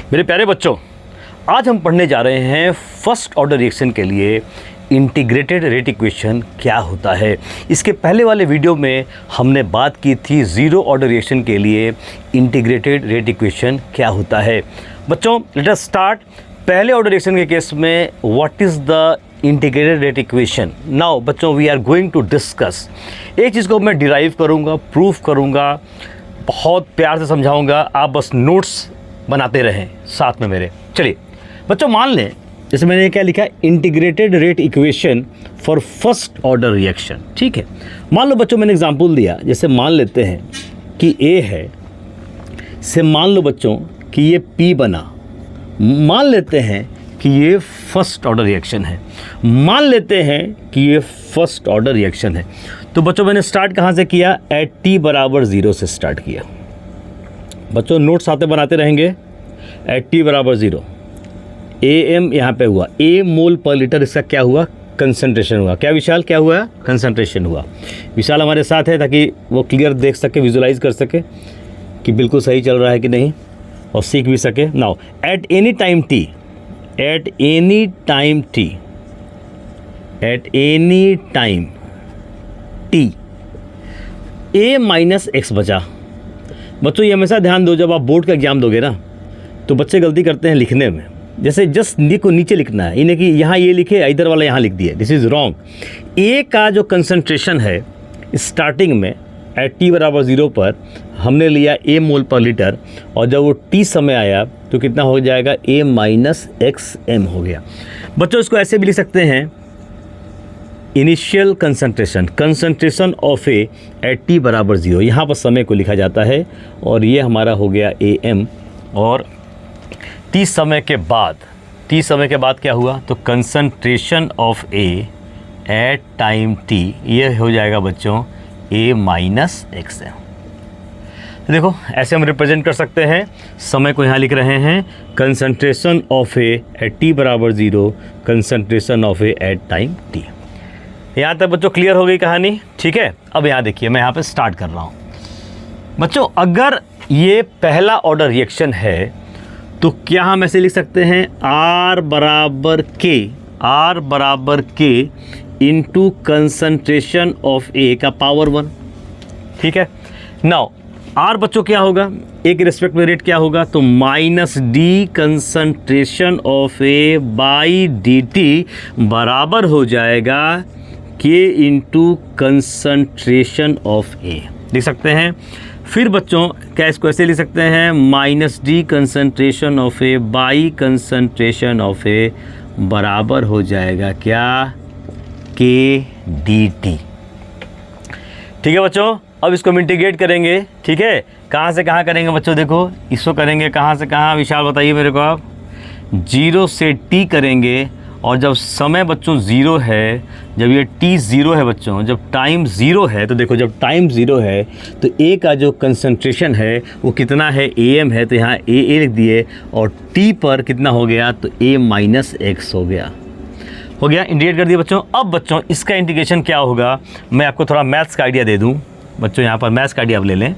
मेरे प्यारे बच्चों, आज हम पढ़ने जा रहे हैं फर्स्ट ऑर्डर रिएक्शन के लिए इंटीग्रेटेड रेट इक्वेशन क्या होता है। इसके पहले वाले वीडियो में हमने बात की थी ज़ीरो ऑर्डर रिएक्शन के लिए इंटीग्रेटेड रेट इक्वेशन क्या होता है। बच्चों, लेट अस स्टार्ट। पहले ऑर्डर रिएक्शन के केस में what is the integrated rate equation. Now बच्चों, we are going to discuss. एक चीज़ को मैं डिराइव करूँगा, प्रूफ करूँगा, बहुत प्यार से समझाऊँगा, आप बस नोट्स बनाते रहें साथ में मेरे। चलिए बच्चों, मान लें जैसे मैंने क्या लिखा है, integrated rate equation for first order reaction. ठीक है, मान लो बच्चों मैंने एग्जांपल दिया, जैसे मान लेते हैं कि ए है, से मान लो बच्चों कि ये पी बना, मान लेते हैं कि ये फर्स्ट ऑर्डर रिएक्शन है, मान लेते हैं कि ये फर्स्ट ऑर्डर रिएक्शन है। तो बच्चों मैंने स्टार्ट कहाँ से किया, एट टी बराबर 0 से स्टार्ट किया। बच्चों नोट्स आते बनाते रहेंगे। एट टी बराबर 0, ए एम यहाँ पे हुआ, ए मोल पर लीटर, इसका क्या हुआ, कंसंट्रेशन हुआ। क्या विशाल, क्या हुआ, कंसंट्रेशन हुआ। विशाल हमारे साथ है ताकि वो क्लियर देख सके, विजुलाइज कर सके कि बिल्कुल सही चल रहा है कि नहीं, और सीख भी सके। Now at any time T, at any time T, at any time T, A minus x बचा। बच्चों ये हमेशा ध्यान दो, जब आप बोर्ड का एग्जाम दोगे ना तो बच्चे गलती करते हैं लिखने में। जैसे जस्ट नी को नीचे लिखना है, इन्हें कि यहाँ ये लिखे, इधर वाला यहाँ लिख दिए, दिस इज़ रॉन्ग। ए का जो कंसंट्रेशन है स्टार्टिंग में एट टी बराबर 0 पर हमने लिया ए मोल पर लीटर, और जब वो टी समय आया तो कितना हो जाएगा, ए माइनस एक्स एम हो गया। बच्चों इसको ऐसे भी लिख सकते हैं, initial concentration, concentration of A at T बराबर 0, यहाँ पर समय को लिखा जाता है, और ये हमारा हो गया ए एम। और टी समय के बाद क्या हुआ, तो concentration of A at time T, ये हो जाएगा बच्चों ए माइनस एक्स एम। देखो ऐसे हम रिप्रेजेंट कर सकते हैं, समय को यहाँ लिख रहे हैं, concentration of A at T बराबर 0, concentration of A at time T. यहाँ तक बच्चों क्लियर हो गई कहानी। ठीक है, अब यहाँ देखिए, मैं यहाँ पे स्टार्ट कर रहा हूँ। बच्चों अगर ये पहला ऑर्डर रिएक्शन है तो क्या हम ऐसे लिख सकते हैं, आर बराबर के इंटू कंसंट्रेशन ऑफ ए का पावर 1। ठीक है, नाउ आर बच्चों क्या होगा, ए के रिस्पेक्ट में रेट क्या होगा, तो minus d concentration of A by D T बराबर हो जाएगा के इंटू कंसंट्रेशन ऑफ ए। लिख सकते हैं। फिर बच्चों क्या इसको ऐसे लिख सकते हैं, minus d concentration of A by concentration of A बराबर हो जाएगा क्या, के डी टी। ठीक है बच्चों, अब इसको हम इंटीग्रेट करेंगे। ठीक है, कहाँ से कहाँ करेंगे बच्चों, देखो इसको करेंगे कहाँ से कहाँ, विशाल बताइए मेरे को आप। 0 से टी करेंगे, और जब समय बच्चों 0 है, जब ये t 0 है बच्चों, जब टाइम 0 है, तो देखो जब टाइम 0 है तो a का जो कंसंट्रेशन है वो कितना है, am है, तो यहाँ a लिख दिए, और t पर कितना हो गया, तो a माइनस एक्स हो गया, इंटीग्रेट कर दिया बच्चों। अब बच्चों इसका इंटीग्रेशन क्या होगा, मैं आपको थोड़ा मैथ्स का आइडिया दे दूँ। बच्चों यहाँ पर मैथ्स का आइडिया आप ले लें,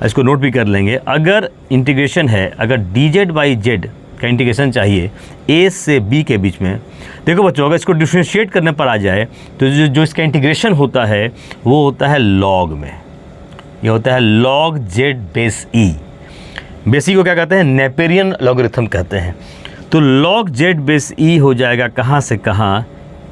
इसको नोट भी कर लेंगे। अगर इंटीग्रेशन है, अगर डी जेड बाई जेड का इंटीग्रेशन चाहिए ए से बी के बीच में, देखो बच्चों अगर इसको डिफ्रेंशिएट करने पर आ जाए तो जो इसका इंटीग्रेशन होता है वो होता है लॉग में, ये होता है लॉग जेड बेस ई। बेस ई को क्या कहते हैं, नेपेरियन लॉगरिथम कहते हैं। तो लॉग जेड बेस ई हो जाएगा कहाँ से कहाँ,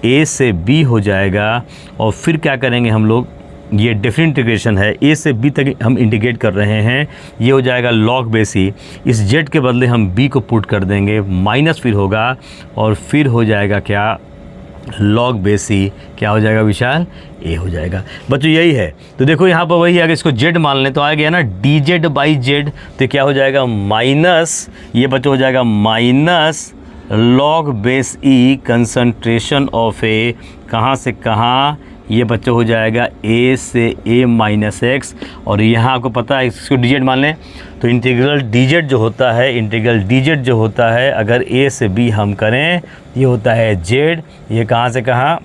ए से बी हो जाएगा, और फिर क्या करेंगे हम लोग, ये डिफरेंट इंटीग्रेशन है, ए से बी तक हम इंटीग्रेट कर रहे हैं, ये हो जाएगा लॉग बेस ई। इस जेड के बदले हम बी को पुट कर देंगे, माइनस फिर होगा, और फिर हो जाएगा क्या, लॉग बेस ई, क्या हो जाएगा विशाल, ए हो जाएगा। बच्चों यही है, तो देखो यहाँ पर वही, अगर इसको जेड मान लें तो आ गया ना डी जेड बाई जेड, तो क्या हो जाएगा, माइनस, ये बच्चों हो जाएगा minus log base e concentration of A, कहाँ से कहाँ, ये बच्चों हो जाएगा a से a माइनस एक्स, और यहाँ आपको पता है इसको डी जेड मान लें तो इंटीग्रल डी जेड जो होता है, अगर a से b हम करें, ये होता है z, ये कहाँ से कहाँ,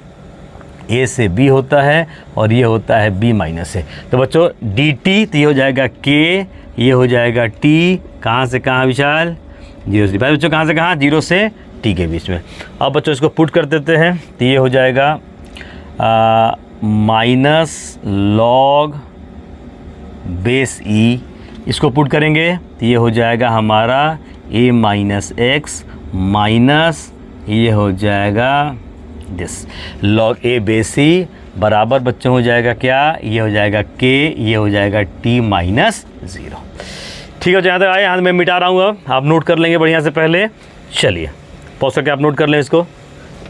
a से b होता है, और ये होता है b माइनस है। तो बच्चों dt, तो ये हो जाएगा k, ये हो जाएगा t, कहाँ से कहाँ विशाल, 0 से बच्चों कहाँ से कहाँ, 0 से t के बीच में। अब बच्चों इसको पुट कर देते हैं तो ये हो जाएगा माइनस लॉग बेस e, इसको पुट करेंगे तो ये हो जाएगा हमारा a माइनस एक्स माइनस ये हो जाएगा this log a base e बराबर बच्चों हो जाएगा क्या, ये हो जाएगा k, ये हो जाएगा t माइनस 0। ठीक है, जहाँ तक आए यहाँ मैं मिटा रहा हूँ, अब आप नोट कर लेंगे बढ़िया से पहले। चलिए पॉज करके आप नोट कर लें इसको।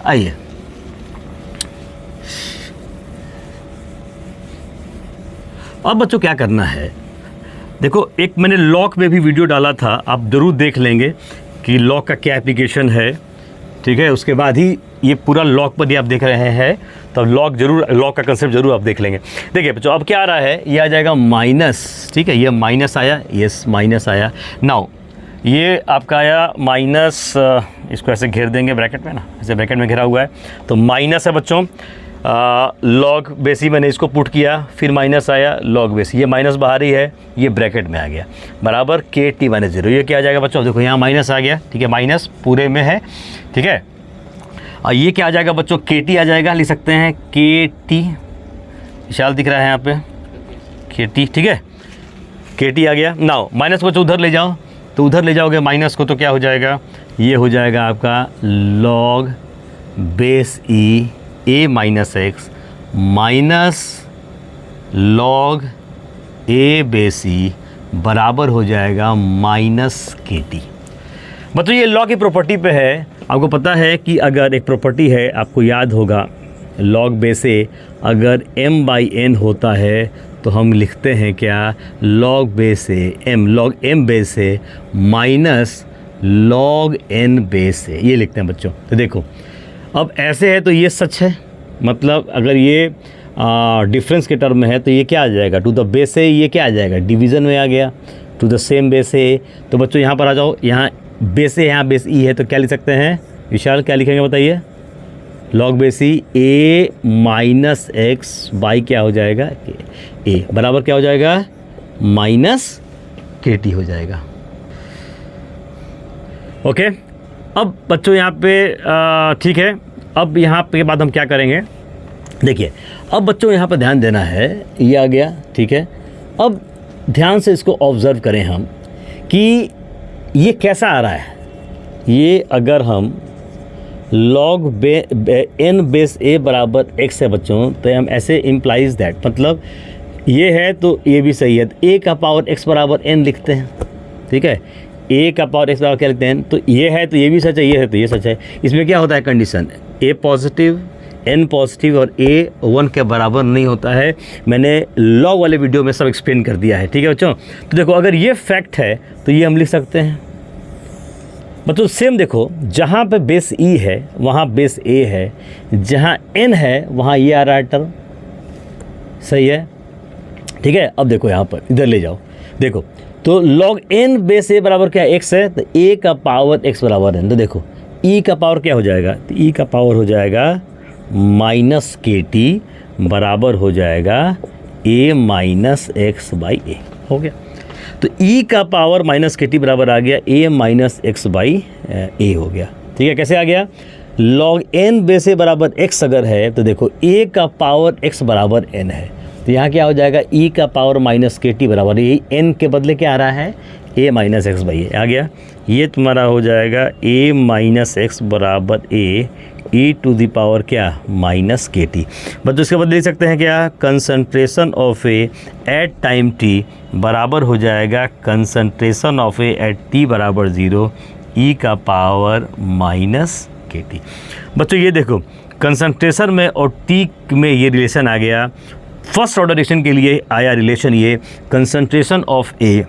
आइए अब बच्चों क्या करना है, देखो एक मैंने लॉग में भी वीडियो डाला था, आप ज़रूर देख लेंगे कि लॉग का क्या एप्लीकेशन है। ठीक है, उसके बाद ही ये पूरा लॉग पर ही आप देख रहे हैं तो लॉग का कंसेप्ट जरूर आप देख लेंगे। देखिए बच्चों अब क्या आ रहा है, ये आ जाएगा माइनस। ठीक है, ये माइनस आया, यस माइनस आया। नाउ ये आपका आया माइनस, इसको ऐसे घेर देंगे ब्रैकेट में ना, ऐसे ब्रैकेट में घेरा हुआ है तो माइनस है बच्चों। लॉग बेसी मैंने इसको पुट किया, फिर माइनस आया लॉग बेसी, ये माइनस बाहर ही है, ये ब्रैकेट में आ गया बराबर के टी माइनस 0। ये क्या आ जाएगा बच्चों, देखो यहाँ माइनस आ गया। ठीक है, माइनस पूरे में है। ठीक है, और ये क्या आ जाएगा बच्चों, के टी आ जाएगा, लिख सकते हैं के टी, विशाल दिख रहा है यहाँ पे के टी। ठीक है, के टी आ गया। नाउ माइनस बच्चों उधर ले जाओ, तो उधर ले जाओगे माइनस को तो क्या हो जाएगा, ये हो जाएगा आपका log base e a minus x minus log a base e बराबर हो जाएगा माइनस के टी। बच्चों ये लॉग की प्रॉपर्टी पे है, आपको पता है कि अगर एक प्रॉपर्टी है, आपको याद होगा लॉग बेस ए अगर m बाई n होता है तो हम लिखते हैं क्या, लॉग बेस ए m, लॉग m बेस ए माइनस लॉग n बेस ए, ये लिखते हैं बच्चों। तो देखो अब ऐसे है तो ये सच है, मतलब अगर ये डिफरेंस के टर्म में है तो ये क्या आ जाएगा, टू द बेस ए, ये क्या आ जाएगा डिवीज़न में आ गया, टू द सेम बेस ए। तो बच्चों यहाँ पर आ जाओ, यहाँ बेस ए यहाँ बेस ई है तो क्या लिख सकते हैं, विशाल क्या लिखेंगे बताइए, log base E A minus x by क्या हो जाएगा ए बराबर क्या हो जाएगा माइनस के टी हो जाएगा। ओके, अब बच्चों यहाँ पे ठीक है, अब यहाँ पे के बाद हम क्या करेंगे, देखिए अब बच्चों यहाँ पर ध्यान देना है, ये आ गया। ठीक है, अब ध्यान से इसको ऑब्ज़र्व करें हम कि ये कैसा आ रहा है। ये अगर हम लॉग n बेस a बराबर x है बच्चों, तो हम ऐसे इम्प्लाइज दैट, मतलब ये है तो ये भी सही है, तो a का पावर x बराबर n लिखते हैं। ठीक है, a का पावर x बराबर क्या लिखते हैं, तो ये है तो ये भी सच है, ये है तो ये सच है। इसमें क्या होता है condition, a positive n positive और a 1 के बराबर नहीं होता है। मैंने लॉग वाले वीडियो में सब एक्सप्लेन कर दिया है। ठीक है बच्चों, तो देखो अगर ये फैक्ट है तो ये हम लिख सकते हैं बच्चों। सेम देखो, जहाँ पे बेस e है वहाँ बेस a है, जहाँ n है वहाँ ये आ रहा है टर्म, सही है। ठीक है, अब देखो यहाँ पर इधर ले जाओ, देखो तो लॉग n बेस a बराबर क्या x है, तो a का पावर x बराबर n, तो देखो e का पावर क्या हो जाएगा, तो e का पावर हो जाएगा माइनस के टी बराबर हो जाएगा a माइनस एक्स बाई ए, हो गया। तो e का पावर माइनस के टी बराबर आ गया a माइनस एक्स बाई ए हो गया। ठीक है, कैसे आ गया, लॉग n बेस a बराबर x अगर है तो देखो a का पावर x बराबर n है, तो यहाँ क्या हो जाएगा e का पावर माइनस के टी बराबर, यही n के बदले क्या आ रहा है a minus x by A आ गया। ये तुम्हारा हो जाएगा a माइनस एक्स बराबर a e to the power क्या माइनस के टी। बस उसके बदले लिख सकते हैं क्या, concentration of A at time t बराबर हो जाएगा concentration of A at t बराबर 0 e का पावर माइनस के टी। बच्चों ये देखो कंसंट्रेशन में और t में ये रिलेशन आ गया, फर्स्ट ऑर्डर रिएक्शन के लिए आया रिलेशन ये कंसंट्रेशन ऑफ ए,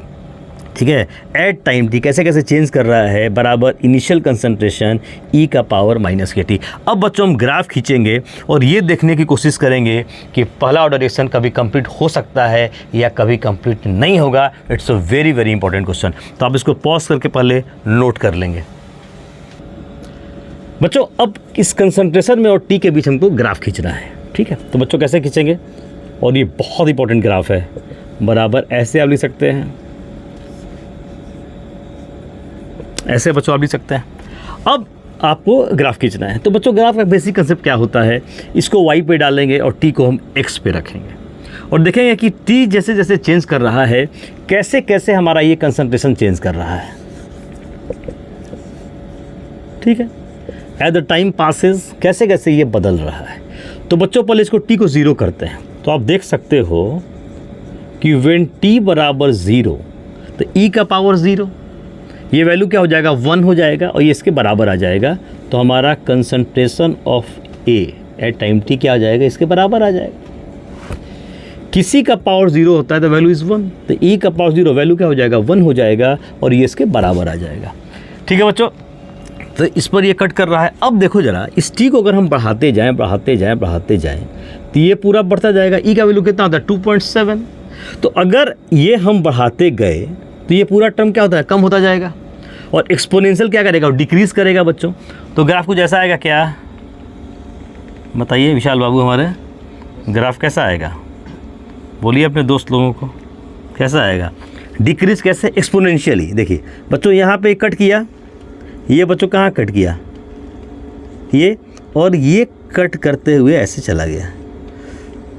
ठीक है, एट टाइम टी कैसे कैसे चेंज कर रहा है बराबर इनिशियल कंसंट्रेशन ई का पावर माइनस के टी। अब बच्चों हम ग्राफ खींचेंगे और ये देखने की कोशिश करेंगे कि पहला ऑर्डर रिएक्शन कभी कंप्लीट हो सकता है या कभी कंप्लीट नहीं होगा। It's a very very important question, तो आप इसको पॉज करके पहले नोट कर लेंगे। बच्चों अब इस कंसंट्रेशन में और टी के बीच हमको ग्राफ खींचना है, ठीक है। तो बच्चों कैसे खींचेंगे, और ये बहुत इंपॉर्टेंट ग्राफ है, बराबर ऐसे आप लिख सकते हैं, ऐसे बच्चों आप लिख सकते हैं। अब आपको ग्राफ खींचना है, तो बच्चों ग्राफ का बेसिक कंसेप्ट क्या होता है, इसको y पे डालेंगे और t को हम x पे रखेंगे और देखेंगे कि t जैसे जैसे चेंज कर रहा है कैसे कैसे हमारा ये कंसंट्रेशन चेंज कर रहा है। ठीक है, एट द टाइम पासेस कैसे कैसे ये बदल रहा है। तो बच्चों पहले इसको t को 0 करते हैं, तो आप देख सकते हो कि व्हेन t बराबर 0 तो e का पावर 0, ये वैल्यू क्या हो जाएगा 1 हो जाएगा और ये इसके बराबर आ जाएगा। तो हमारा concentration of A at time t क्या आ जाएगा, इसके बराबर आ जाएगा। किसी का पावर 0 होता है तो वैल्यू इज़ 1, तो e का पावर 0 वैल्यू क्या हो जाएगा 1 हो जाएगा और ये इसके बराबर आ जाएगा। ठीक है बच्चों, तो इस पर ये कट कर रहा है। अब देखो ज़रा इस t को अगर हम बढ़ाते जाएँ तो ये पूरा बढ़ता जाएगा। e का वैल्यू कितना होता है 2.7, तो अगर ये हम बढ़ाते गए तो ये पूरा टर्म क्या होता है कम होता जाएगा और एक्सपोनेंशियल क्या करेगा डिक्रीज करेगा बच्चों। तो ग्राफ कुछ ऐसा आएगा, क्या बताइए विशाल बाबू, हमारे ग्राफ कैसा आएगा, बोलिए अपने दोस्त लोगों को कैसा आएगा। डिक्रीज कैसे, एक्सपोनेंशियली। देखिए बच्चों यहाँ पे कट किया, ये बच्चों कहाँ कट किया, ये, और ये कट करते हुए ऐसे चला गया।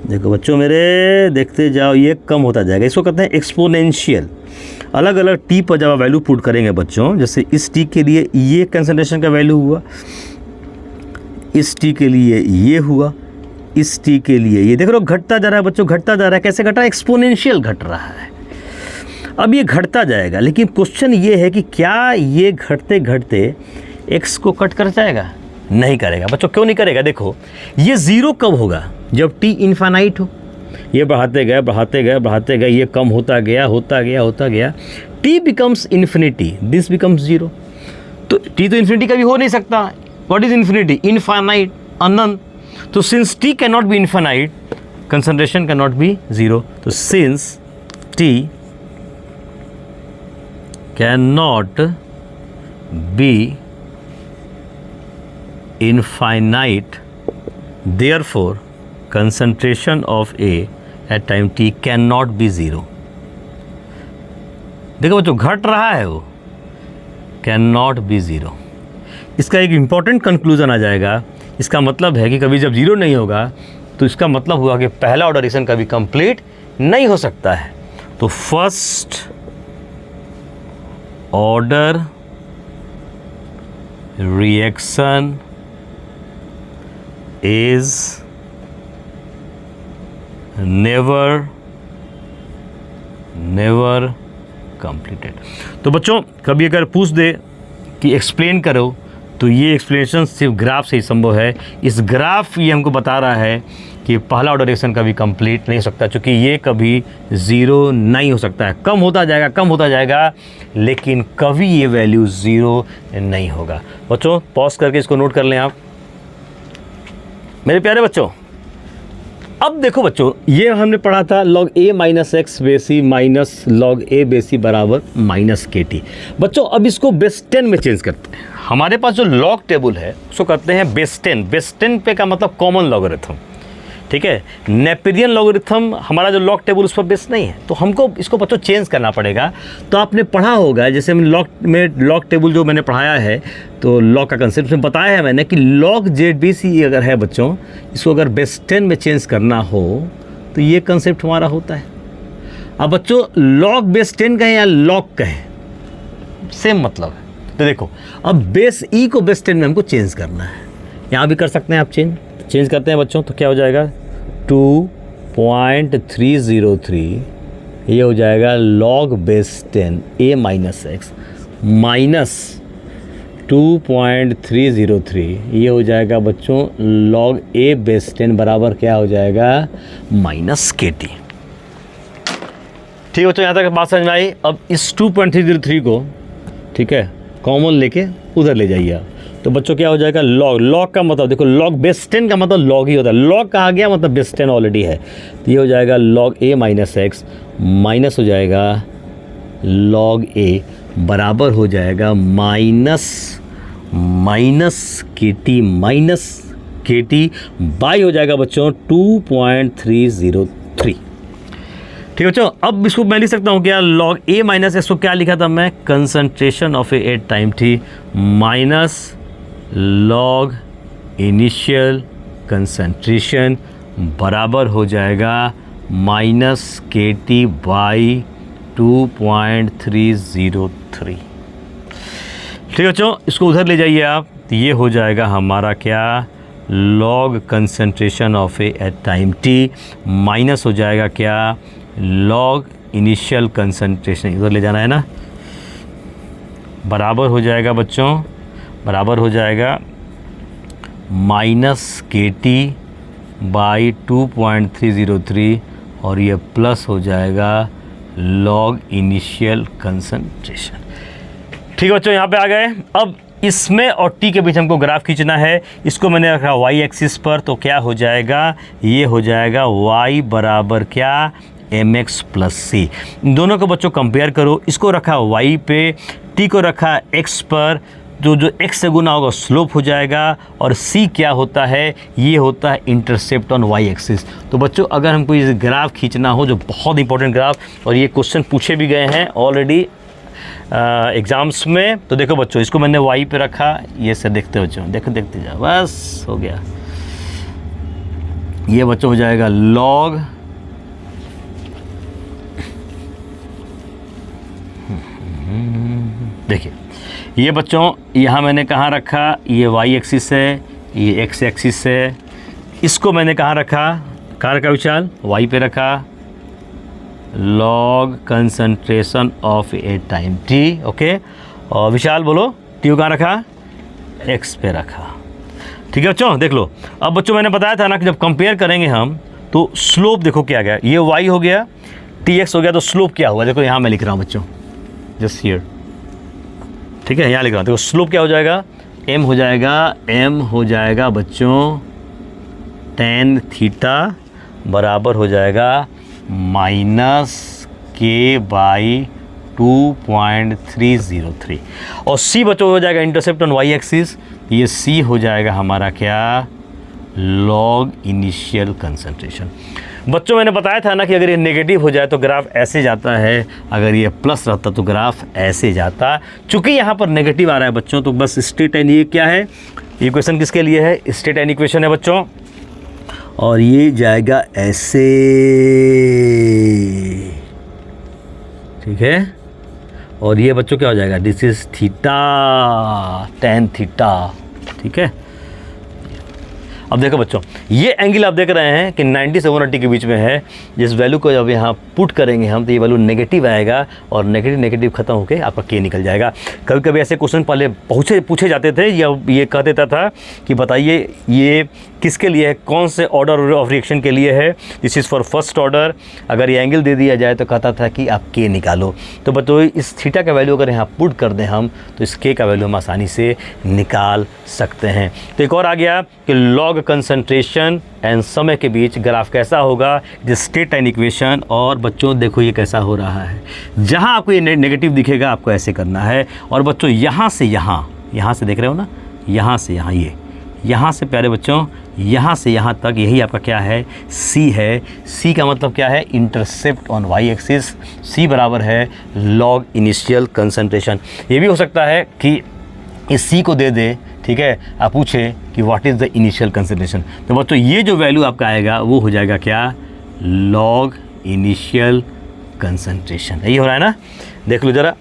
देखो बच्चों मेरे, देखते जाओ, ये कम होता जाएगा, इसको कहते हैं एक्सपोनेंशियल। अलग अलग टी पर जब आप वैल्यू पुट करेंगे बच्चों, जैसे इस टी के लिए ये कंसंट्रेशन का वैल्यू हुआ, इस टी के लिए ये हुआ, इस टी के लिए ये, देख रहे हो घटता जा रहा है बच्चों, घटता जा रहा है। कैसे घट रहा है, एक्सपोनेंशियल घट रहा है। अब ये घटता जाएगा, लेकिन क्वेश्चन ये है कि क्या ये घटते घटते एक्स को कट कर जाएगा, नहीं करेगा बच्चों। क्यों नहीं करेगा, देखो ये 0 कब होगा, जब t इन्फानाइट हो। ये बढ़ाते गए, ये कम होता गया, t becomes infinity, this becomes 0। तो t तो इन्फिनिटी कभी हो नहीं सकता। व्हाट इज इन्फिनिटी, इनफाइनाइट, अनंत। तो since t can not be infinite, concentration can not be 0। तो since t can not be infinite, therefore concentration of A at time t cannot be 0। देखो बच्चों घट रहा है वो, cannot be 0। इसका एक इम्पॉर्टेंट कंक्लूजन आ जाएगा। इसका मतलब है कि कभी जब 0 नहीं होगा तो इसका मतलब हुआ कि पहला ऑर्डर रिएक्शन कभी कंप्लीट नहीं हो सकता है। तो first order reaction is never completed। तो बच्चों कभी अगर पूछ दे कि एक्सप्लेन करो, तो ये एक्सप्लेनेशन सिर्फ ग्राफ से ही संभव है। इस ग्राफ ये हमको बता रहा है कि पहला ऑर्डर रिएक्शन कभी कंप्लीट नहीं हो सकता, क्योंकि ये कभी 0 नहीं हो सकता है। कम होता जाएगा, लेकिन कभी ये वैल्यू 0 नहीं होगा। बच्चों पॉज करके इसको नोट कर लें आप मेरे प्यारे बच्चों। अब देखो बच्चों, ये हमने पढ़ा था log a माइनस एक्स बेसी माइनस log a बेसी बराबर माइनस के टी। बच्चों अब इसको बेस 10 में चेंज करते हैं। हमारे पास जो लॉग टेबल है उसको कहते हैं बेस 10। बेस 10 पे का मतलब कॉमन लॉगरिथम, ठीक है। नेपेरियन लॉगरिथम हमारा जो लॉग टेबल उस पर बेस नहीं है, तो हमको इसको बच्चों चेंज करना पड़ेगा। तो आपने पढ़ा होगा, जैसे हम लॉग टेबल जो मैंने पढ़ाया है, तो लॉग का कंसेप्ट में बताया है मैंने कि log ZBC अगर है बच्चों, इसको अगर बेस 10 में चेंज करना हो तो ये कंसेप्ट हमारा होता है। अब बच्चों log बेस 10 कहें या log कहें, सेम मतलब है। तो देखो अब बेस E को बेस 10 में हमको चेंज करना है। यहाँ भी कर सकते हैं आप चेंज करते हैं बच्चों, तो क्या हो जाएगा 2.303, ये हो जाएगा log base 10 a minus x minus 2.303, ये हो जाएगा बच्चों log a बेस 10 बराबर क्या हो जाएगा माइनस के टी। ठीक है बच्चों, यहाँ तक बात समझ में आई। अब इस 2.303 को, ठीक है, कॉमन लेके उधर ले जाइए आप। तो बच्चों क्या हो जाएगा log का मतलब देखो, log बेस 10 का मतलब log ही होता है। log कहा गया मतलब बेस 10 ऑलरेडी है, तो ये हो जाएगा log a minus x minus हो जाएगा log a बराबर हो जाएगा माइनस के टी बाई हो जाएगा बच्चों 2.303। ठीक है बच्चों, अब इसको मैं लिख सकता हूँ क्या, लॉग ए माइनस इसको क्या लिखा था मैं, concentration of A at time T minus log initial concentration बराबर हो जाएगा माइनस के टी बाई 2.303। ठीक है बच्चों, इसको उधर ले जाइए आप, तो ये हो जाएगा हमारा क्या, log concentration of A at time T minus हो जाएगा क्या, लॉग इनिशियल कंसंट्रेशन, इधर ले जाना है ना, बराबर हो जाएगा बच्चों, बराबर हो जाएगा माइनस के टी बाई 2.303 और ये प्लस हो जाएगा लॉग इनिशियल कंसंट्रेशन। ठीक है बच्चों, यहाँ पे आ गए। अब इसमें और टी के बीच हमको ग्राफ खींचना है। इसको मैंने रखा वाई एक्सिस पर, तो क्या हो जाएगा, ये हो जाएगा वाई बराबर क्या, एम एक्स प्लस सी। दोनों को बच्चों कंपेयर करो, इसको रखा वाई पे, टी को रखा एक्स पर, जो एक्स से गुना होगा स्लोप हो जाएगा, और सी क्या होता है, ये होता है इंटरसेप्ट ऑन वाई एक्सिस। तो बच्चों अगर हमको ये ग्राफ खींचना हो, जो बहुत इंपॉर्टेंट ग्राफ, और ये क्वेश्चन पूछे भी गए हैं ऑलरेडी एग्ज़ाम्स में, तो देखो बच्चों इसको मैंने वाई पे रखा, ये से देखते बच्चों, देखते जाओ, बस हो गया। ये बच्चों हो जाएगा लॉग देखिए, ये बच्चों यहाँ मैंने कहाँ रखा, ये वाई एक्सिस है, ये एक्स एक्सिस है, इसको मैंने कहाँ रखा विशाल, वाई पे रखा, log concentration of A time T, okay. और विशाल बोलो टी को कहाँ रखा, एक्स पे रखा। ठीक है बच्चों, देख लो। अब बच्चों मैंने बताया था ना कि जब कंपेयर करेंगे हम, तो स्लोप देखो क्या गया, ये वाई हो गया, टी एक्स हो गया, तो स्लोप क्या हुआ, देखो यहाँ मैं लिख रहा हूँ बच्चों, जस्ट हियर, ठीक है, यहाँ लिख रहा हूँ। देखो स्लोप क्या हो जाएगा, एम हो जाएगा बच्चों tan थीटा बराबर हो जाएगा माइनस के बाई 2.303, और सी बच्चों हो जाएगा इंटरसेप्ट ऑन वाई एक्सिस, ये सी हो जाएगा हमारा क्या, लॉग इनिशियल कंसंट्रेशन। बच्चों मैंने बताया था ना कि अगर ये नेगेटिव हो जाए तो ग्राफ ऐसे जाता है, अगर ये प्लस रहता तो ग्राफ ऐसे जाता। चूँकि यहाँ पर नेगेटिव आ रहा है बच्चों, तो बस स्ट्रेट लाइन, ये क्या है, ये इक्वेशन किसके लिए है, स्ट्रेट लाइन इक्वेशन है बच्चों, और ये जाएगा ऐसे, ठीक है। और ये बच्चों क्या हो जाएगा, this is theta, tan theta, ठीक है। अब देखो बच्चों, ये एंगल आप देख रहे हैं कि 90 से 180 के बीच में है। जिस वैल्यू को जब यहाँ पुट करेंगे हम, तो ये वैल्यू नेगेटिव आएगा, और नेगेटिव खत्म होकर आपका के निकल जाएगा। कभी कभी ऐसे क्वेश्चन पहले पूछे जाते थे, या ये कह देता था कि बताइए ये किसके लिए है, कौन से ऑर्डर ऑफ रिएक्शन के लिए है, this is for first order. अगर ये एंगल दे दिया जाए तो कहता था कि आप के निकालो। तो बच्चों इस थीटा का वैल्यू अगर यहाँ पुट कर दें हम, तो इस के का वैल्यू हम आसानी से निकाल सकते हैं। तो एक और आ गया कि लॉग कंसंट्रेशन एंड समय के बीच ग्राफ कैसा होगा, स्ट्रेट लाइन इक्वेशन। और बच्चों देखो ये कैसा हो रहा है, जहाँ आपको ये नेगेटिव दिखेगा आपको ऐसे करना है, और बच्चों यहाँ से देख रहे हो ना, यहाँ से यहाँ, यहाँ से प्यारे बच्चों यहाँ से यहाँ तक, यही आपका क्या है, सी है। सी का मतलब क्या है, इंटरसेप्ट ऑन वाई एक्सिस। सी बराबर है लॉग इनिशियल कंसंट्रेशन। ये भी हो सकता है कि इस सी को दे दे, ठीक है, आप पूछे कि what is the initial concentration, तो बच्चों ये जो वैल्यू आपका आएगा वो हो जाएगा क्या, लॉग इनिशियल कंसंट्रेशन। यही हो रहा है ना, देख लो ज़रा,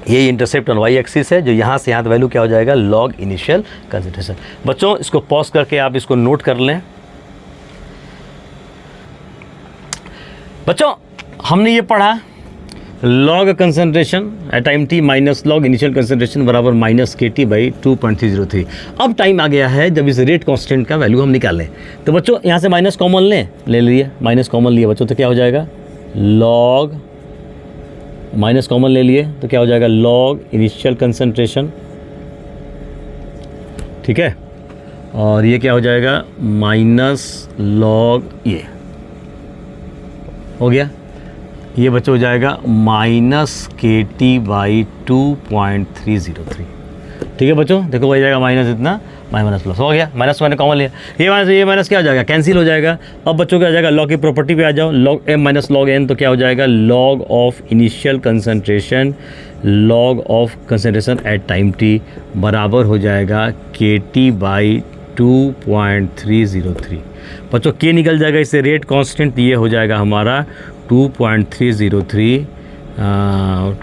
ये इंटरसेप्ट ऑन वाई एक्सिस है, जो यहाँ से यहाँ वैल्यू क्या हो जाएगा, लॉग इनिशियल कंसंट्रेशन। बच्चों इसको पॉज करके आप इसको नोट कर लें। बच्चों हमने ये पढ़ा, log concentration at time T minus log initial concentration बराबर माइनस के टी बाई 2.303। अब टाइम आ गया है जब इस रेट कांस्टेंट का वैल्यू हम निकालें। तो बच्चों यहाँ से माइनस कॉमन ले लिए, माइनस कॉमन लिए बच्चों, तो क्या हो जाएगा, लॉग माइनस कॉमन ले लिए तो क्या हो जाएगा, लॉग इनिशियल कंसंट्रेशन, ठीक है। और ये क्या हो जाएगा, माइनस लॉग, ये हो गया, ये बच्चों हो जाएगा माइनस के टी बाई 2.303। ठीक है बच्चों, देखो हो जाएगा माइनस इतना, माइनस प्लस हो गया, माइनस मैंने कॉमन लिया, ये माइनस क्या हो जाएगा, कैंसिल हो जाएगा। अब बच्चों क्या हो जाएगा, लॉग की प्रॉपर्टी पे आ जाओ, log M minus log N, तो क्या हो जाएगा, log of initial concentration, log of concentration at time T बराबर हो जाएगा के टी बाई 2.303। बच्चों के निकल जाएगा, इससे रेट कांस्टेंट ये हो जाएगा हमारा 2.303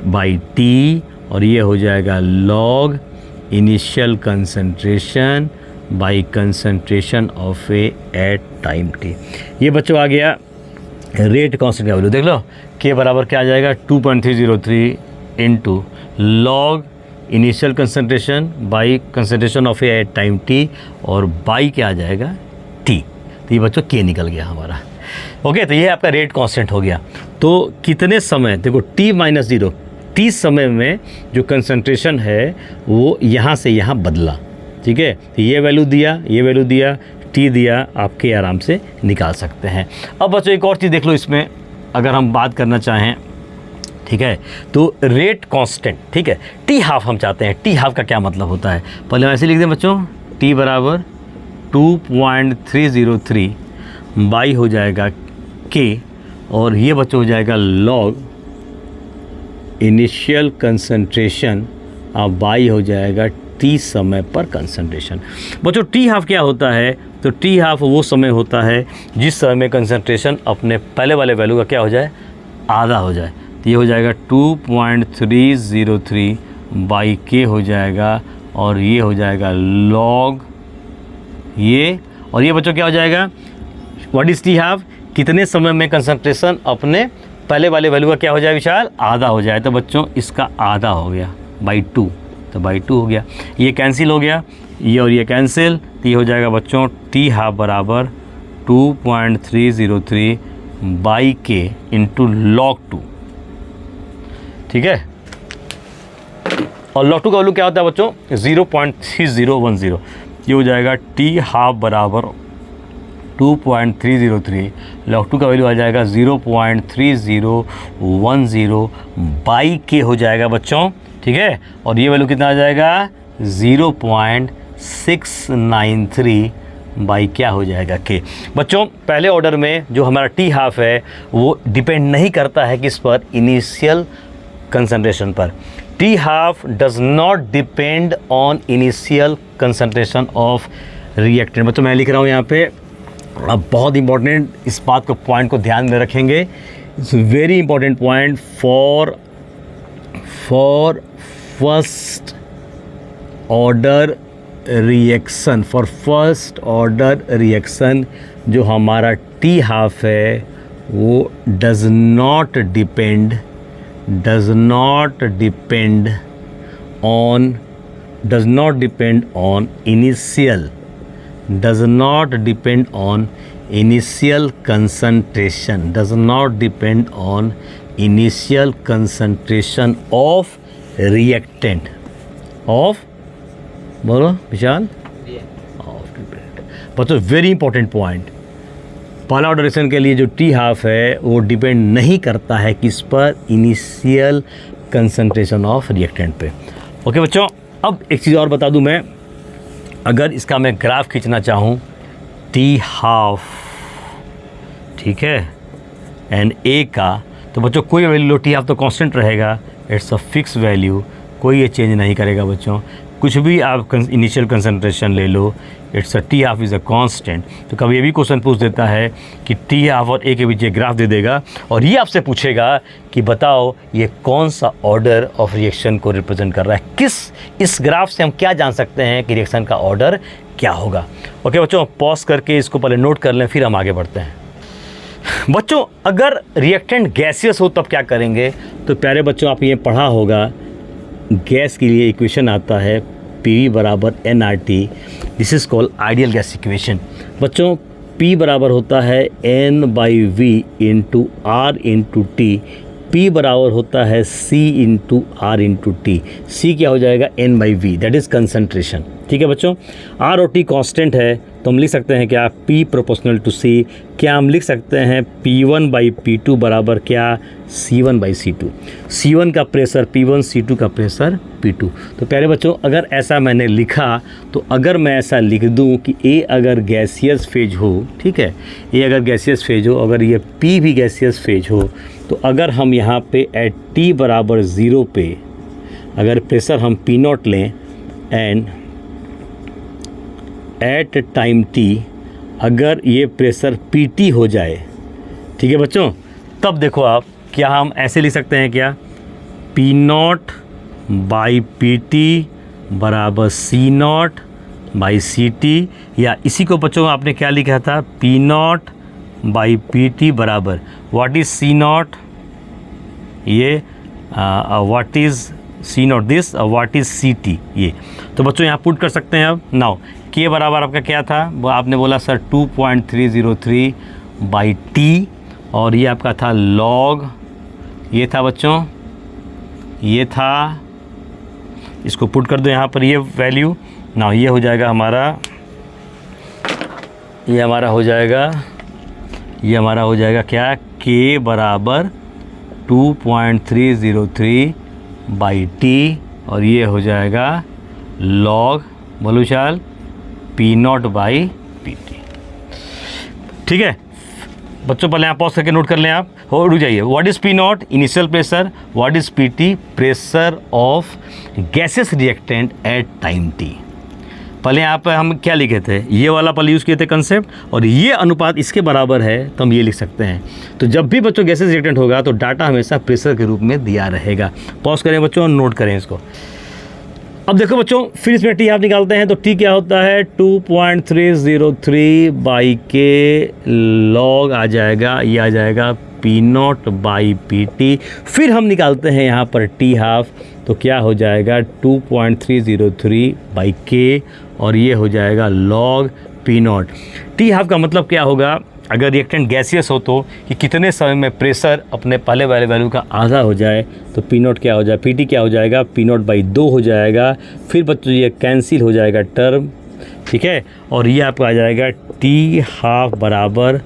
बाई टी, और ये हो जाएगा log initial concentration by concentration of A at time T. ये बच्चों आ गया रेट कांस्टेंट का वैल्यू, देख लो के बराबर क्या आ जाएगा 2.303 into log initial concentration by concentration of A at time T, और बाई क्या आ जाएगा टी। तो ये बच्चों के निकल गया हमारा। ओके, तो ये आपका रेट कांस्टेंट हो गया। तो कितने समय, देखो t माइनस 0, t समय में जो कंसंट्रेशन है वो यहाँ से यहाँ बदला, ठीक है। तो ये वैल्यू दिया, ये वैल्यू दिया, t दिया, आपके आराम से निकाल सकते हैं। अब बच्चों एक और चीज़ देख लो इसमें, अगर हम बात करना चाहें, ठीक है, तो रेट कांस्टेंट, ठीक है, टी हाफ हम चाहते हैं। टी हाफ का क्या मतलब होता है, पहले ऐसे लिख दें बच्चों, टी बराबर 2.303 बाई हो जाएगा के, और ये बच्चों हो जाएगा लॉग इनिशियल कंसंट्रेशन, अब बाई हो जाएगा टी समय पर कंसंट्रेशन। बच्चों टी हाफ क्या होता है, तो टी हाफ वो समय होता है जिस समय में कंसंट्रेशन अपने पहले वाले वैल्यू का क्या हो जाए, आधा हो जाए। तो ये हो जाएगा 2.303 बाई के हो जाएगा, और ये हो जाएगा लॉग ये, और ये बच्चों क्या हो जाएगा, व्हाट इज़ टी हाफ, कितने समय में कंसंट्रेशन अपने पहले वाले वैल्यू का क्या हो जाए विशाल, आधा हो जाए। तो बच्चों इसका आधा हो गया बाई 2, तो बाई 2 हो गया, ये कैंसिल हो गया, ये और ये कैंसिल, तो ये हो जाएगा बच्चों टी हाफ बराबर 2.303 बाई के इंटू लॉग 2, ठीक है। और लॉग 2 का वैल्यू क्या होता है बच्चों, 0.3010। ये हो जाएगा टी हाफ बराबर 2.303, लॉग 2 का वैल्यू आ जाएगा 0.3010 बाई के हो जाएगा बच्चों, ठीक है। और ये वैल्यू कितना आ जाएगा, 0.693 बाई क्या हो जाएगा के। बच्चों पहले ऑर्डर में जो हमारा टी हाफ है वो डिपेंड नहीं करता है किस पर, इनिशियल कंसंट्रेशन पर। T half does not depend on initial concentration of reactant. बच्चों मैं लिख रहा हूँ यहाँ पे, अब बहुत इंपॉर्टेंट इस बात को, पॉइंट को ध्यान में रखेंगे, it's very important point for first order reaction, for first order reaction जो हमारा टी हाफ है वो does not depend on initial concentration of reactant of, बोलो विशाल, बच्चों वेरी इंपॉर्टेंट पॉइंट, पहला ऑर्डर रिएक्शन के लिए जो टी हाफ है वो डिपेंड नहीं करता है किस पर, इनिशियल कंसंट्रेशन ऑफ रिएक्टेंट पे। ओके बच्चों, अब एक चीज़ और बता दूं मैं, अगर इसका मैं ग्राफ खींचना चाहूँ टी हाफ, ठीक है, एंड ए का, तो बच्चों कोई वैल्यू लो, टी हाफ तो कांस्टेंट रहेगा, इट्स अ फिक्स वैल्यू, कोई ये चेंज नहीं करेगा बच्चों। कुछ भी आप इनिशियल कंसंट्रेशन ले लो, it's a t half is a constant. तो कभी ये भी क्वेश्चन पूछ देता है कि टी हाफ और ए के बीच ग्राफ दे देगा, और ये आपसे पूछेगा कि बताओ ये कौन सा ऑर्डर ऑफ रिएक्शन को रिप्रेजेंट कर रहा है, किस, इस ग्राफ से हम क्या जान सकते हैं कि रिएक्शन का ऑर्डर क्या होगा। ओके बच्चों, पॉज करके इसको पहले नोट कर लें, फिर हम आगे बढ़ते हैं। बच्चों अगर रिएक्टेंट गैसियस हो तब क्या करेंगे, तो प्यारे बच्चों आप ये पढ़ा होगा, गैस के लिए इक्वेशन आता है PV बराबर nRT, this is called ideal gas equation. बच्चों P बराबर होता है N/V into R into T, P बराबर होता है C into R into T. C क्या हो जाएगा N/V, दैट इज़ कंसनट्रेशन। ठीक है बच्चों, R और T कांस्टेंट है तो हम लिख सकते हैं क्या P प्रोपोर्शनल टू C। क्या हम लिख सकते हैं P1/P2 बराबर क्या C1/C2। C1 का प्रेशर P1, C2 का प्रेशर P2। तो प्यारे बच्चों अगर ऐसा मैंने लिखा तो अगर मैं ऐसा लिख दूं कि A अगर गैसियस फेज हो, ठीक है, A अगर गैसियस फेज हो, अगर ये P भी गैसियस फेज हो, तो अगर हम यहाँ पे एट T बराबर 0 पे अगर प्रेशर हम P0 लें एंड एट टाइम T अगर ये प्रेशर PT हो जाए, ठीक है बच्चों, तब देखो आप क्या हम ऐसे लिख सकते हैं क्या P0/PT बराबर C0/CT, या इसी को बच्चों आपने क्या लिखा था P0/PT बराबर व्हाट इज़ C0, ये what is C0 this, what is CT ये। तो बच्चों यहाँ पुट कर सकते हैं अब। नाउ K बराबर आपका क्या था, वो आपने बोला सर 2.303/T, और ये आपका था log, ये था बच्चों, ये था, इसको पुट कर दो यहाँ पर ये वैल्यू। ना ये हो जाएगा हमारा, ये हमारा हो जाएगा क्या K बराबर 2.303/T, और ये हो जाएगा log बोलूचाल P0/PT। ठीक है बच्चों, पहले आप पॉज करके नोट कर लें आप, हो रुक जाइए। What is P0 initial pressure, what is PT pressure of gases reactant eight time T। पहले यहाँ पर हम क्या लिखे थे, ये वाला पहले यूज़ किए थे कंसेप्ट, और ये अनुपात इसके बराबर है तो हम ये लिख सकते हैं। तो जब भी बच्चों गैसेस रिएक्टेंट होगा तो डाटा हमेशा प्रेशर के रूप में दिया रहेगा। पॉज करें बच्चों और नोट करें इसको। अब देखो बच्चों फिर इसमें T आप निकालते हैं तो T क्या होता है 2.303/K log आ जाएगा, ये आ जाएगा P0/PT। फिर हम निकालते हैं यहाँ पर T हाफ, तो क्या हो जाएगा 2.303/K, और ये हो जाएगा log P0। T हाफ का मतलब क्या होगा, अगर रिएक्टेंट गैसियस हो तो कि कितने समय में प्रेशर अपने पहले वाले वैल्यू का आधा हो जाए, तो P0 क्या हो जाए, PT क्या हो जाएगा P0/2 हो जाएगा। फिर बच्चों ये कैंसिल हो जाएगा टर्म, ठीक है, और ये आपका आ जाएगा T हाफ बराबर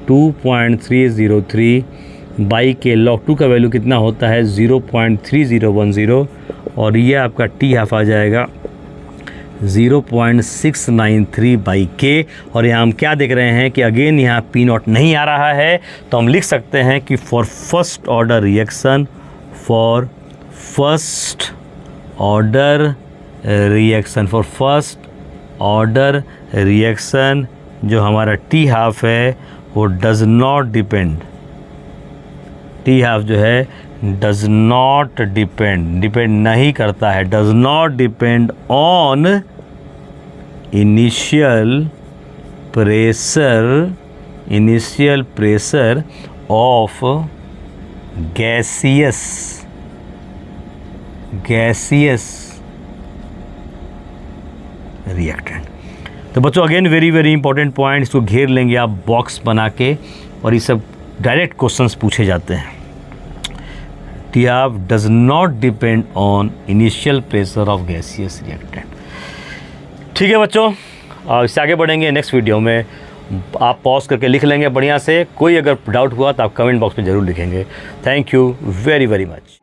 2.303/K log 2 का वैल्यू कितना होता है 0.3010, और ये आपका T हाफ आ जाएगा 0.693/K। और यहाँ हम क्या देख रहे हैं कि अगेन यहाँ P0 नहीं आ रहा है, तो हम लिख सकते हैं कि फॉर फर्स्ट ऑर्डर रिएक्शन जो हमारा T हाफ है वो does not depend, T half जो है डज नॉट डिपेंड नहीं करता है, does not depend on initial pressure of gaseous reactant. तो बच्चों अगेन वेरी इंपॉर्टेंट पॉइंट, इसको घेर लेंगे आप बॉक्स बना के, और ये सब डायरेक्ट क्वेश्चंस पूछे जाते हैं। T half does not depend on initial pressure of gaseous reactant। ठीक है बच्चों, इससे आगे बढ़ेंगे नेक्स्ट वीडियो में। आप पॉज करके लिख लेंगे बढ़िया से, कोई अगर डाउट हुआ तो आप कमेंट बॉक्स में ज़रूर लिखेंगे। Thank you very much.